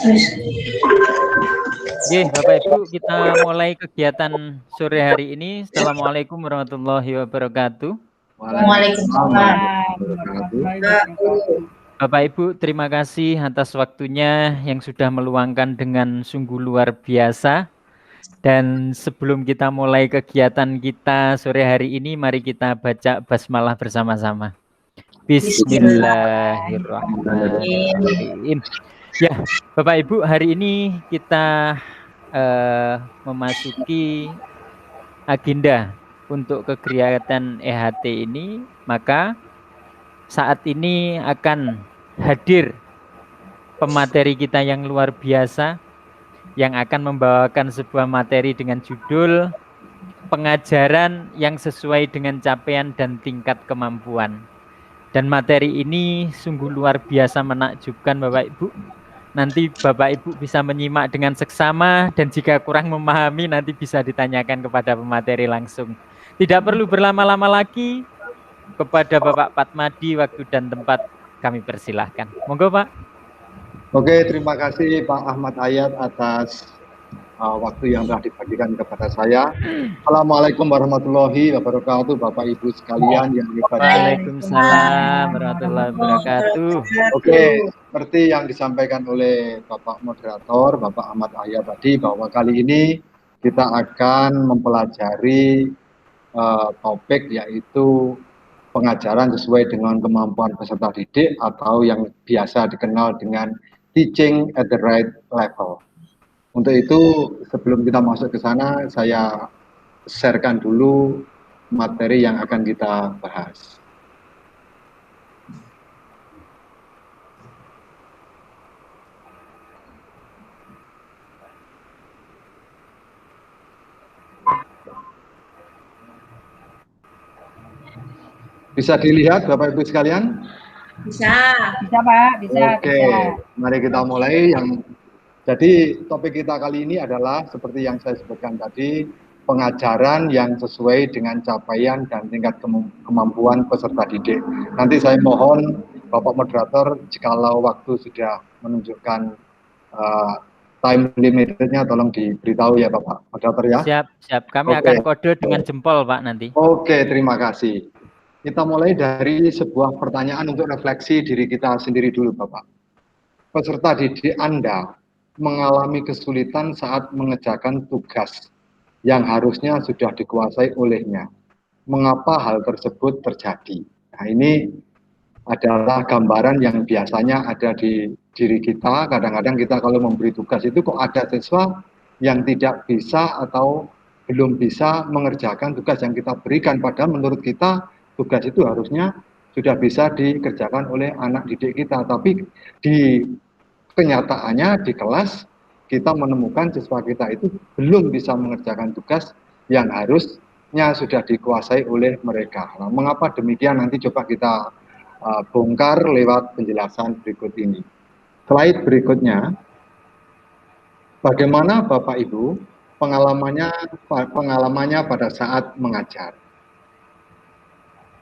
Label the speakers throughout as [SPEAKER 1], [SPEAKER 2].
[SPEAKER 1] Oke, Bapak Ibu, kita mulai kegiatan sore hari ini. Assalamualaikum warahmatullahi wabarakatuh.
[SPEAKER 2] Waalaikumsalam.
[SPEAKER 1] Bapak Ibu, terima kasih atas waktunya yang sudah meluangkan dengan sungguh luar biasa. Dan sebelum kita mulai kegiatan kita sore hari ini, mari kita baca basmalah bersama-sama. Bismillahirrahmanirrahim. Ya, Bapak Ibu, hari ini kita memasuki agenda untuk kegiatan EHT ini, maka saat ini akan hadir pemateri kita yang luar biasa yang akan membawakan sebuah materi dengan judul pengajaran yang sesuai dengan capaian dan tingkat kemampuan. Dan materi ini sungguh luar biasa menakjubkan Bapak Ibu. Nanti Bapak Ibu bisa menyimak dengan seksama dan jika kurang memahami nanti bisa ditanyakan kepada pemateri langsung. Tidak perlu berlama-lama lagi, kepada Bapak Patmadi waktu dan tempat kami persilahkan. Monggo Pak.
[SPEAKER 2] Oke, terima kasih Pak Ahmad Ayat atas waktu yang telah dibagikan kepada saya. Assalamualaikum warahmatullahi wabarakatuh, Bapak Ibu sekalian yang
[SPEAKER 1] dibagikan. Waalaikumsalam warahmatullahi wabarakatuh.
[SPEAKER 2] Oke, seperti yang disampaikan oleh Bapak Moderator, Bapak Ahmad Ayat tadi, bahwa kali ini kita akan mempelajari topik yaitu pengajaran sesuai dengan kemampuan peserta didik atau yang biasa dikenal dengan teaching at the right level. Untuk itu, sebelum kita masuk ke sana, saya sharekan dulu materi yang akan kita bahas. Bisa dilihat Bapak Ibu sekalian?
[SPEAKER 3] Bisa Pak, bisa.
[SPEAKER 2] Oke, mari kita mulai. Jadi topik kita kali ini adalah seperti yang saya sebutkan tadi, pengajaran yang sesuai dengan capaian dan tingkat kemampuan peserta didik. Nanti saya mohon Bapak Moderator, jikalau waktu sudah menunjukkan time limitnya, tolong diberitahu ya Bapak Moderator ya.
[SPEAKER 1] Siap. Kami akan kode dengan jempol Pak nanti.
[SPEAKER 2] Oke, terima kasih. Kita mulai dari sebuah pertanyaan untuk refleksi diri kita sendiri dulu Bapak. Peserta didik Anda mengalami kesulitan saat mengerjakan tugas yang harusnya sudah dikuasai olehnya. Mengapa hal tersebut terjadi? Nah, ini adalah gambaran yang biasanya ada di diri kita. Kadang-kadang kita kalau memberi tugas itu kok ada siswa yang tidak bisa atau belum bisa mengerjakan tugas yang kita berikan. Padahal menurut kita tugas itu harusnya sudah bisa dikerjakan oleh anak didik kita. Tapi di kenyataannya di kelas kita menemukan siswa kita itu belum bisa mengerjakan tugas yang harusnya sudah dikuasai oleh mereka. Nah, mengapa demikian nanti coba kita bongkar lewat penjelasan berikut ini. Slide berikutnya, bagaimana Bapak Ibu pengalamannya pada saat mengajar.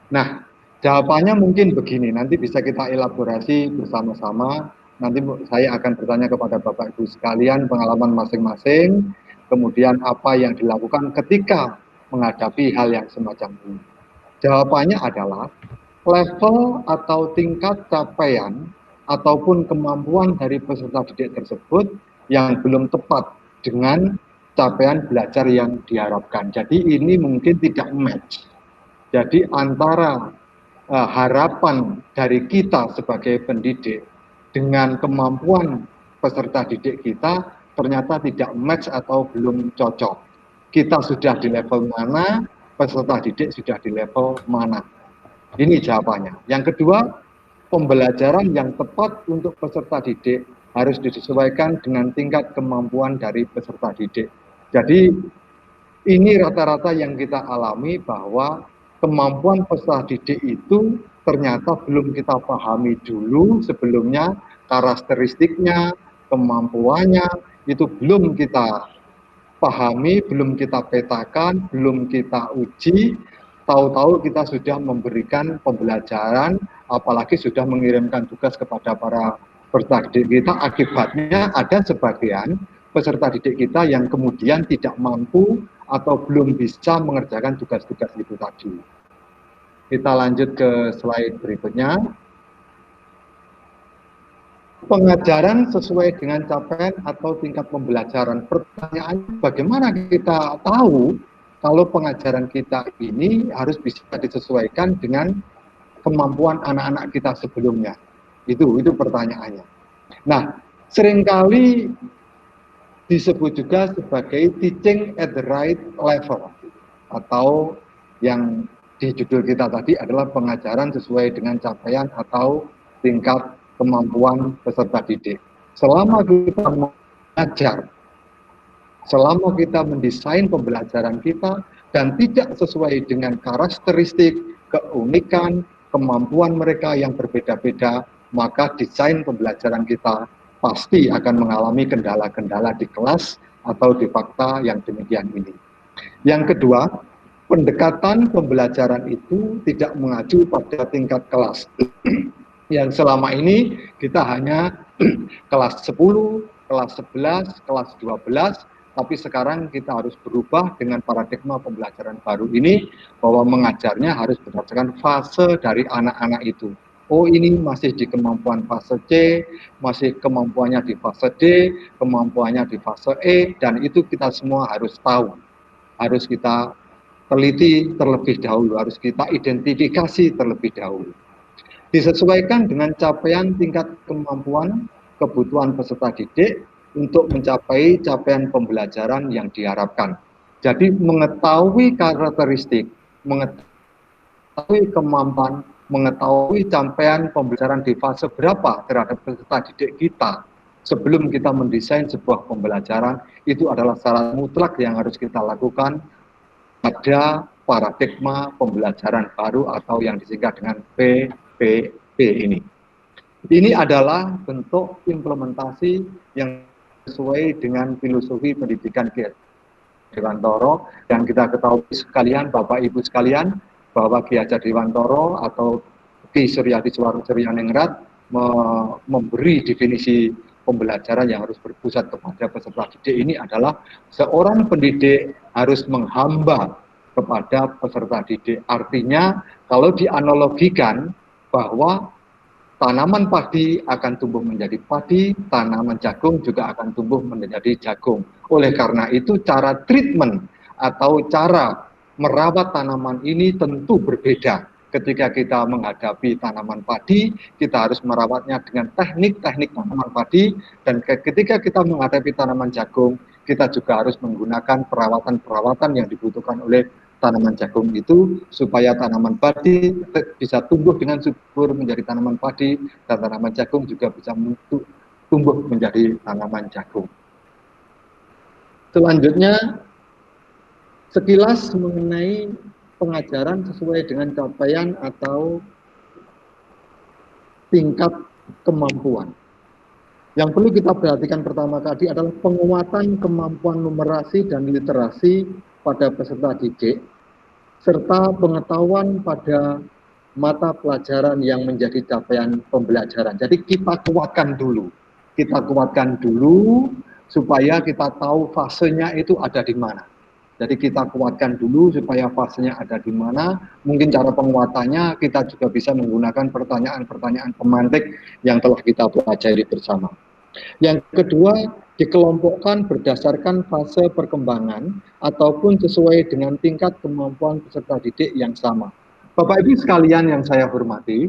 [SPEAKER 2] Nah, jawabannya mungkin begini, nanti bisa kita elaborasi bersama-sama. Nanti saya akan bertanya kepada Bapak Ibu sekalian pengalaman masing-masing, kemudian apa yang dilakukan ketika menghadapi hal yang semacam ini. Jawabannya adalah level atau tingkat capaian ataupun kemampuan dari peserta didik tersebut yang belum tepat dengan capaian belajar yang diharapkan. Jadi ini mungkin tidak match. Jadi antara harapan dari kita sebagai pendidik dengan kemampuan peserta didik kita ternyata tidak match atau belum cocok. Kita sudah di level mana, peserta didik sudah di level mana. Ini jawabannya. Yang kedua, pembelajaran yang tepat untuk peserta didik harus disesuaikan dengan tingkat kemampuan dari peserta didik. Jadi ini rata-rata yang kita alami bahwa kemampuan peserta didik itu ternyata belum kita pahami dulu sebelumnya, karakteristiknya, kemampuannya, itu belum kita pahami, belum kita petakan, belum kita uji, tahu-tahu kita sudah memberikan pembelajaran, apalagi sudah mengirimkan tugas kepada para peserta didik kita, akibatnya ada sebagian peserta didik kita yang kemudian tidak mampu atau belum bisa mengerjakan tugas-tugas itu tadi. Kita lanjut ke slide berikutnya. Pengajaran sesuai dengan capaian atau tingkat pembelajaran. Pertanyaannya, bagaimana kita tahu kalau pengajaran kita ini harus bisa disesuaikan dengan kemampuan anak-anak kita sebelumnya? Itu pertanyaannya. Nah, seringkali disebut juga sebagai teaching at the right level, atau yang di judul kita tadi adalah pengajaran sesuai dengan capaian atau tingkat kemampuan peserta didik. Selama kita mengajar, selama kita mendesain pembelajaran kita dan tidak sesuai dengan karakteristik, keunikan, kemampuan mereka yang berbeda-beda, maka desain pembelajaran kita pasti akan mengalami kendala-kendala di kelas atau di fakta yang demikian ini. Yang kedua, pendekatan pembelajaran itu tidak mengacu pada tingkat kelas. Yang selama ini kita hanya kelas 10, kelas 11, kelas 12, tapi sekarang kita harus berubah dengan paradigma pembelajaran baru ini, bahwa mengajarnya harus berdasarkan fase dari anak-anak itu. Oh, ini masih di kemampuan fase C, masih kemampuannya di fase D, kemampuannya di fase E, dan itu kita semua harus tahu. Harus kita teliti terlebih dahulu, harus kita identifikasi terlebih dahulu. Disesuaikan dengan capaian tingkat kemampuan kebutuhan peserta didik untuk mencapai capaian pembelajaran yang diharapkan. Jadi mengetahui karakteristik, mengetahui kemampuan, mengetahui capaian pembelajaran di fase berapa terhadap peserta didik kita sebelum kita mendesain sebuah pembelajaran, itu adalah syarat mutlak yang harus kita lakukan pada paradigma pembelajaran baru atau yang disingkat dengan PPP ini. Ini adalah bentuk implementasi yang sesuai dengan filosofi pendidikan Ki Hajar Dewantara, yang kita ketahui sekalian, Bapak Ibu sekalian, bahwa Ki Hajar Dewantara atau Ki Suryadi Suryaningrat memberi definisi pembelajaran yang harus berpusat kepada peserta didik ini adalah seorang pendidik harus menghamba kepada peserta didik. Artinya kalau dianalogikan bahwa tanaman padi akan tumbuh menjadi padi, tanaman jagung juga akan tumbuh menjadi jagung. Oleh karena itu cara treatment atau cara merawat tanaman ini tentu berbeda. Ketika kita menghadapi tanaman padi, kita harus merawatnya dengan teknik-teknik tanaman padi, dan ketika kita menghadapi tanaman jagung, kita juga harus menggunakan perawatan-perawatan yang dibutuhkan oleh tanaman jagung itu, supaya tanaman padi bisa tumbuh dengan subur menjadi tanaman padi, dan tanaman jagung juga bisa tumbuh menjadi tanaman jagung. Selanjutnya, sekilas mengenai pengajaran sesuai dengan capaian atau tingkat kemampuan. Yang perlu kita perhatikan pertama kali adalah penguatan kemampuan numerasi dan literasi pada peserta didik, serta pengetahuan pada mata pelajaran yang menjadi capaian pembelajaran. Jadi kita kuatkan dulu supaya kita tahu fasenya itu ada di mana. Jadi kita kuatkan dulu supaya fasenya ada di mana. Mungkin cara penguatannya kita juga bisa menggunakan pertanyaan-pertanyaan pemantik yang telah kita pelajari bersama. Yang kedua, dikelompokkan berdasarkan fase perkembangan ataupun sesuai dengan tingkat kemampuan peserta didik yang sama. Bapak Ibu sekalian yang saya hormati,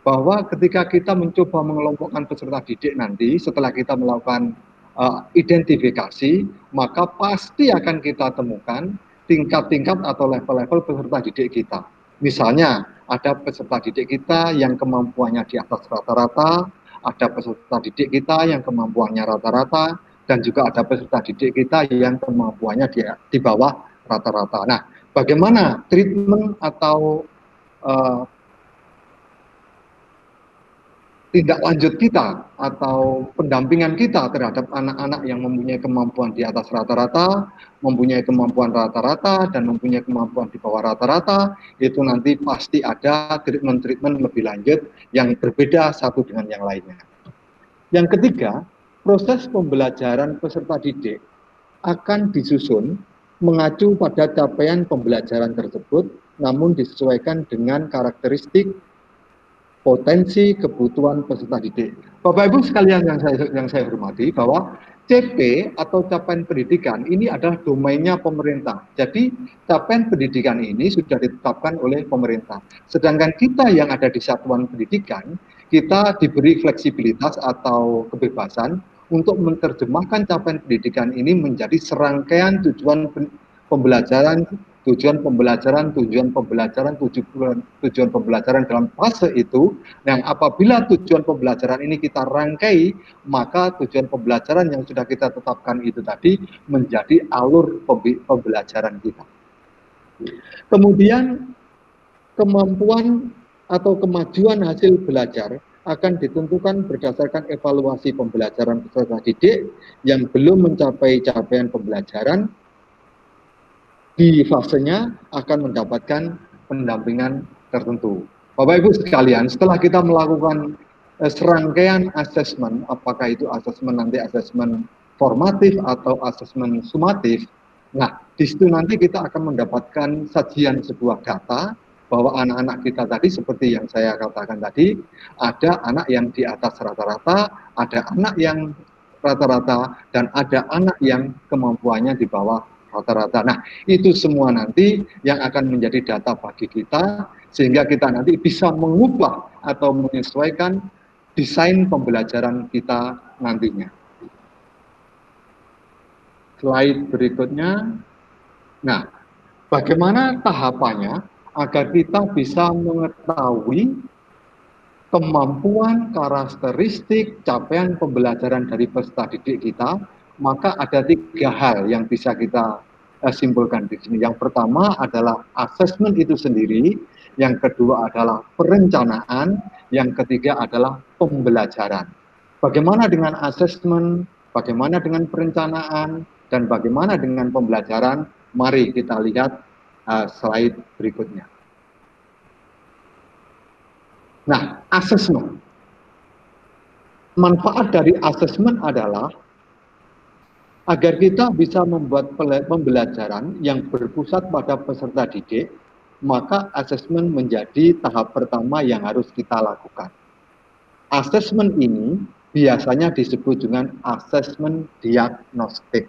[SPEAKER 2] bahwa ketika kita mencoba mengelompokkan peserta didik nanti setelah kita melakukan identifikasi, maka pasti akan kita temukan tingkat-tingkat atau level-level peserta didik kita. Misalnya, ada peserta didik kita yang kemampuannya di atas rata-rata, ada peserta didik kita yang kemampuannya rata-rata, dan juga ada peserta didik kita yang kemampuannya di bawah rata-rata. Nah, bagaimana treatment atau tindak lanjut kita atau pendampingan kita terhadap anak-anak yang mempunyai kemampuan di atas rata-rata, mempunyai kemampuan rata-rata, dan mempunyai kemampuan di bawah rata-rata, itu nanti pasti ada treatment-treatment lebih lanjut yang berbeda satu dengan yang lainnya. Yang ketiga, proses pembelajaran peserta didik akan disusun mengacu pada capaian pembelajaran tersebut, namun disesuaikan dengan karakteristik, potensi, kebutuhan peserta didik. Bapak Ibu sekalian yang saya hormati, bahwa CP atau capaian pendidikan ini adalah domainnya pemerintah. Jadi capaian pendidikan ini sudah ditetapkan oleh pemerintah. Sedangkan kita yang ada di satuan pendidikan, kita diberi fleksibilitas atau kebebasan untuk menerjemahkan capaian pendidikan ini menjadi serangkaian tujuan pembelajaran, tujuan pembelajaran dalam fase itu, yang apabila tujuan pembelajaran ini kita rangkai, maka tujuan pembelajaran yang sudah kita tetapkan itu tadi menjadi alur pembelajaran kita. Kemudian kemampuan atau kemajuan hasil belajar akan ditentukan berdasarkan evaluasi pembelajaran peserta didik yang belum mencapai capaian pembelajaran. Di fasenya akan mendapatkan pendampingan tertentu. Bapak Ibu sekalian, setelah kita melakukan serangkaian asesmen, apakah itu asesmen nanti asesmen formatif atau asesmen sumatif, nah di situ nanti kita akan mendapatkan sajian sebuah data bahwa anak-anak kita tadi seperti yang saya katakan tadi, ada anak yang di atas rata-rata, ada anak yang rata-rata, dan ada anak yang kemampuannya di bawah rata-rata. Nah, itu semua nanti yang akan menjadi data bagi kita, sehingga kita nanti bisa mengubah atau menyesuaikan desain pembelajaran kita nantinya. Slide berikutnya. Nah, bagaimana tahapannya agar kita bisa mengetahui kemampuan, karakteristik, capaian pembelajaran dari peserta didik kita, maka ada 3 hal yang bisa kita simpulkan di sini. Yang pertama adalah asesmen itu sendiri, yang kedua adalah perencanaan, yang ketiga adalah pembelajaran. Bagaimana dengan asesmen, bagaimana dengan perencanaan, dan bagaimana dengan pembelajaran? Mari kita lihat slide berikutnya. Nah, asesmen. Manfaat dari asesmen adalah agar kita bisa membuat pembelajaran yang berpusat pada peserta didik, maka asesmen menjadi tahap pertama yang harus kita lakukan. Asesmen ini biasanya disebut dengan asesmen diagnostik.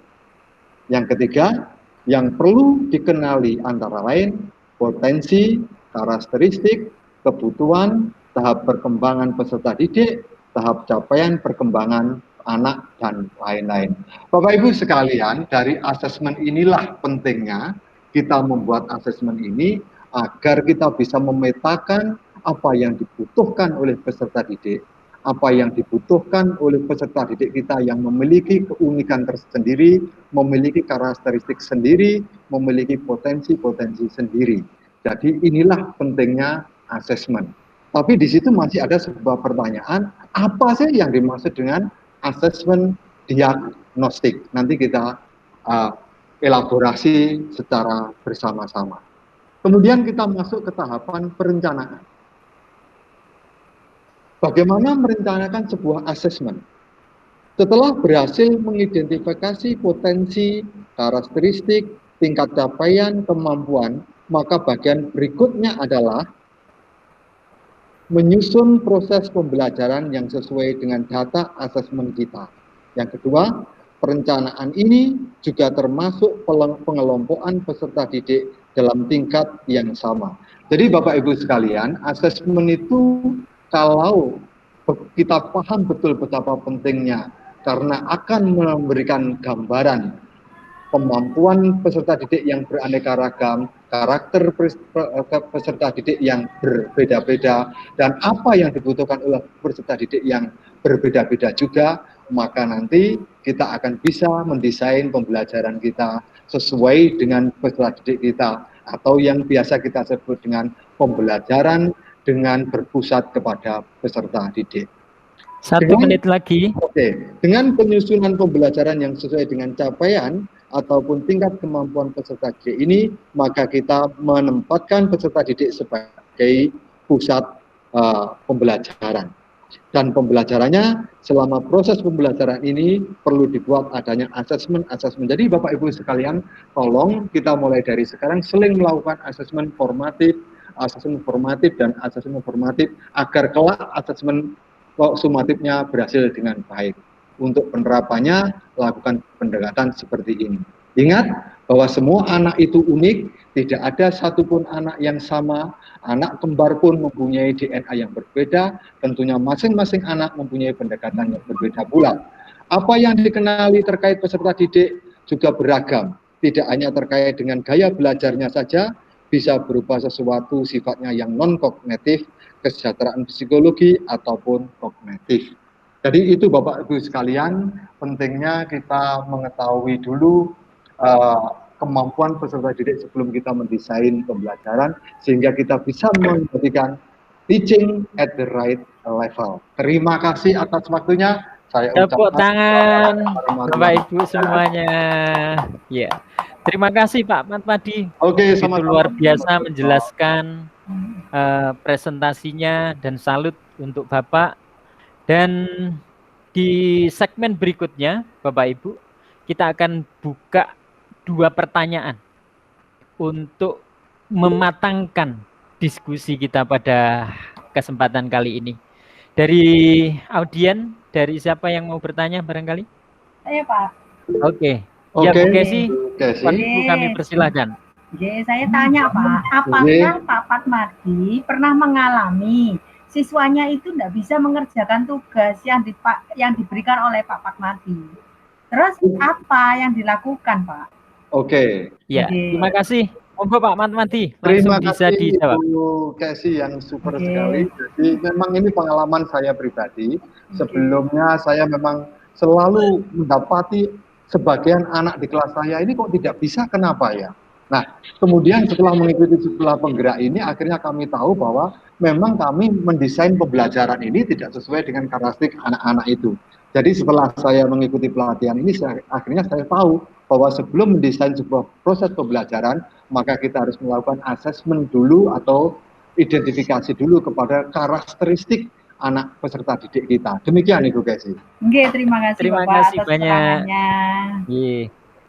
[SPEAKER 2] Yang ketiga, yang perlu dikenali antara lain potensi, karakteristik, kebutuhan, tahap perkembangan peserta didik, tahap capaian perkembangan anak, dan lain-lain. Bapak Ibu sekalian, dari asesmen inilah pentingnya kita membuat asesmen ini agar kita bisa memetakan apa yang dibutuhkan oleh peserta didik, apa yang dibutuhkan oleh peserta didik kita yang memiliki keunikan tersendiri, memiliki karakteristik sendiri, memiliki potensi-potensi sendiri. Jadi inilah pentingnya asesmen. Tapi di situ masih ada sebuah pertanyaan, apa sih yang dimaksud dengan asesmen diagnostik? Nanti kita elaborasi secara bersama-sama. Kemudian kita masuk ke tahapan perencanaan. Bagaimana merencanakan sebuah asesmen? Setelah berhasil mengidentifikasi potensi, karakteristik, tingkat capaian, kemampuan, maka bagian berikutnya adalah menyusun proses pembelajaran yang sesuai dengan data asesmen kita. Yang kedua, perencanaan ini juga termasuk pengelompokan peserta didik dalam tingkat yang sama. Jadi Bapak Ibu sekalian, asesmen itu kalau kita paham betul betapa pentingnya, karena akan memberikan gambaran kemampuan peserta didik yang beraneka ragam, karakter peserta didik yang berbeda-beda, dan apa yang dibutuhkan oleh peserta didik yang berbeda-beda juga, maka nanti kita akan bisa mendesain pembelajaran kita sesuai dengan peserta didik kita, atau yang biasa kita sebut dengan pembelajaran dengan berpusat kepada peserta didik.
[SPEAKER 1] 1 menit lagi.
[SPEAKER 2] Oke, dengan penyusunan pembelajaran yang sesuai dengan capaian ataupun tingkat kemampuan peserta didik ini, maka kita menempatkan peserta didik sebagai pusat pembelajaran. Dan pembelajarannya, selama proses pembelajaran ini perlu dibuat adanya asesmen. Jadi Bapak Ibu sekalian, tolong kita mulai dari sekarang sering melakukan asesmen formatif dan asesmen formatif agar kelak asesmen sumatifnya berhasil dengan baik. Untuk penerapannya, lakukan pendekatan seperti ini. Ingat bahwa semua anak itu unik, tidak ada satupun anak yang sama, anak kembar pun mempunyai DNA yang berbeda, tentunya masing-masing anak mempunyai pendekatan yang berbeda pula. Apa yang dikenali terkait peserta didik juga beragam, tidak hanya terkait dengan gaya belajarnya saja, bisa berupa sesuatu sifatnya yang non-kognitif, kesejahteraan psikologi, ataupun kognitif. Jadi itu Bapak Ibu sekalian, pentingnya kita mengetahui dulu kemampuan peserta didik sebelum kita mendesain pembelajaran, sehingga kita bisa menjadikan teaching at the right level. Terima kasih atas waktunya. Saya
[SPEAKER 1] Tepuk
[SPEAKER 2] ucapkan
[SPEAKER 1] tangan Bapak Ibu semuanya. Ya, terima kasih Pak Matmadi.
[SPEAKER 2] Oke,
[SPEAKER 1] itu luar biasa menjelaskan presentasinya, dan salut untuk Bapak. Dan di segmen berikutnya, Bapak Ibu, kita akan buka 2 pertanyaan untuk mematangkan diskusi kita pada kesempatan kali ini. Dari audien, dari siapa yang mau bertanya barangkali?
[SPEAKER 3] Saya, Pak.
[SPEAKER 1] Oke. Ya, Bu Kesi, Pak Ibu kami persilahkan.
[SPEAKER 3] Saya tanya, Pak, apakah Pak Patmadi pernah mengalami siswanya itu tidak bisa mengerjakan tugas yang diberikan oleh Pak Patmadi? Terus apa yang dilakukan, Pak?
[SPEAKER 2] Oke.
[SPEAKER 1] Ya, terima kasih. Monggo Pak Matmadi,
[SPEAKER 2] Terima
[SPEAKER 1] bisa
[SPEAKER 2] kasih
[SPEAKER 1] dijawab.
[SPEAKER 2] Bu Kesi yang super sekali. Jadi memang ini pengalaman saya pribadi. Sebelumnya saya memang selalu mendapati sebagian anak di kelas saya ini kok tidak bisa, kenapa ya? Nah, kemudian setelah mengikuti sekolah penggerak ini, akhirnya kami tahu bahwa memang kami mendesain pembelajaran ini tidak sesuai dengan karakteristik anak-anak itu. Jadi setelah saya mengikuti pelatihan ini, akhirnya saya tahu bahwa sebelum mendesain sebuah proses pembelajaran, maka kita harus melakukan asesmen dulu atau identifikasi dulu kepada karakteristik anak peserta didik kita. Demikian Ibu Kesi.
[SPEAKER 3] Oke, terima kasih
[SPEAKER 1] Terima
[SPEAKER 3] Bapak
[SPEAKER 1] kasih
[SPEAKER 3] atas
[SPEAKER 1] banyak.
[SPEAKER 3] keterangannya.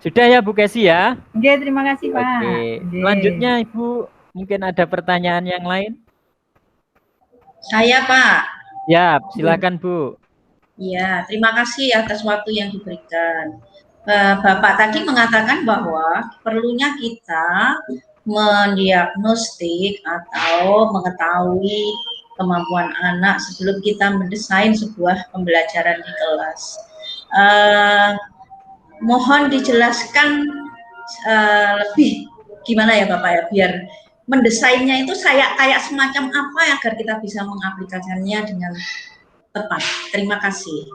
[SPEAKER 1] Sudah ya Bu Kesi ya?
[SPEAKER 3] Oke, terima kasih Pak.
[SPEAKER 1] Oke. Selanjutnya Ibu, mungkin ada pertanyaan yang lain?
[SPEAKER 4] Saya Pak.
[SPEAKER 1] Ya, silakan Bu.
[SPEAKER 4] Iya, terima kasih atas waktu yang diberikan. Bapak tadi mengatakan bahwa perlunya kita mendiagnostik atau mengetahui kemampuan anak sebelum kita mendesain sebuah pembelajaran di kelas. Mohon dijelaskan lebih gimana ya Bapak ya, biar mendesainnya itu kayak semacam apa agar kita bisa mengaplikasikannya dengan tepat. Terima kasih.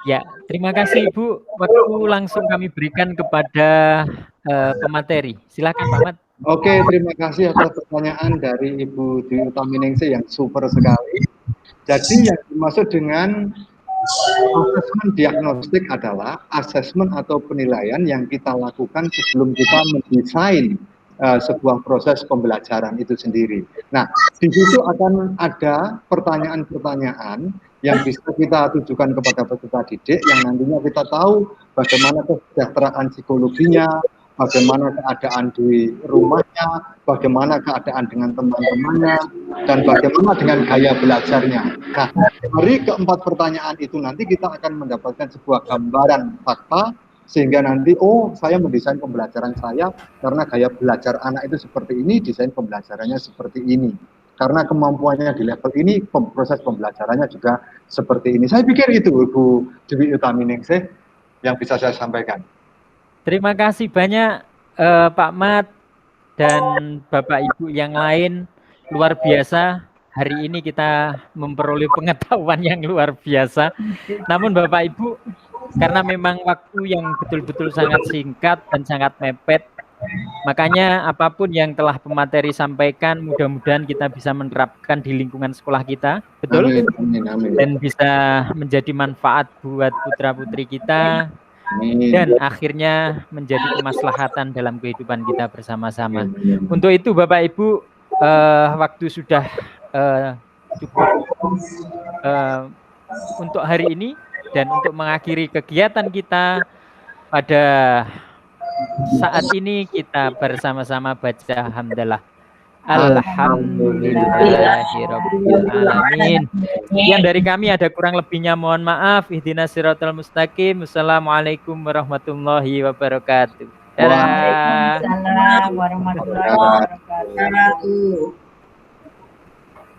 [SPEAKER 1] Ya, terima kasih Ibu. Waktu langsung kami berikan kepada pemateri. Silakan Pak Mat.
[SPEAKER 2] Oke, terima kasih atas pertanyaan dari Ibu Dwi Utaminingsih yang super sekali. Jadi yang dimaksud dengan asesmen diagnostik adalah asesmen atau penilaian yang kita lakukan sebelum kita mendesain sebuah proses pembelajaran itu sendiri. Nah, di situ akan ada pertanyaan-pertanyaan yang bisa kita tujukan kepada peserta didik yang nantinya kita tahu bagaimana kesejahteraan psikologinya, bagaimana keadaan di rumahnya, bagaimana keadaan dengan teman-temannya, dan bagaimana dengan gaya belajarnya. Nah, dari keempat pertanyaan itu nanti kita akan mendapatkan sebuah gambaran fakta, sehingga nanti, oh saya mendesain pembelajaran saya karena gaya belajar anak itu seperti ini, desain pembelajarannya seperti ini. Karena kemampuannya di level ini, proses pembelajarannya juga seperti ini. Saya pikir itu Ibu Dwi Utaminingsih yang bisa saya sampaikan.
[SPEAKER 1] Terima kasih banyak Pak Mat dan Bapak Ibu yang lain. Luar biasa, hari ini kita memperoleh pengetahuan yang luar biasa. Namun Bapak Ibu, karena memang waktu yang betul-betul sangat singkat dan sangat mepet, makanya apapun yang telah pemateri sampaikan, mudah-mudahan kita bisa menerapkan di lingkungan sekolah kita, betul?
[SPEAKER 2] Amin, amin, amin.
[SPEAKER 1] Dan bisa menjadi manfaat buat putra-putri kita, dan akhirnya menjadi kemaslahatan dalam kehidupan kita bersama-sama. Untuk itu Bapak Ibu, waktu sudah cukup untuk hari ini, dan untuk mengakhiri kegiatan kita pada saat ini kita bersama-sama baca hamdalah. Alhamdulillahirabbil alamin. Yang dari kami ada kurang lebihnya mohon maaf. Ihdinas siratal mustaqim. Wassalamualaikum warahmatullahi wabarakatuh.
[SPEAKER 3] Waalaikumsalam warahmatullahi wabarakatuh.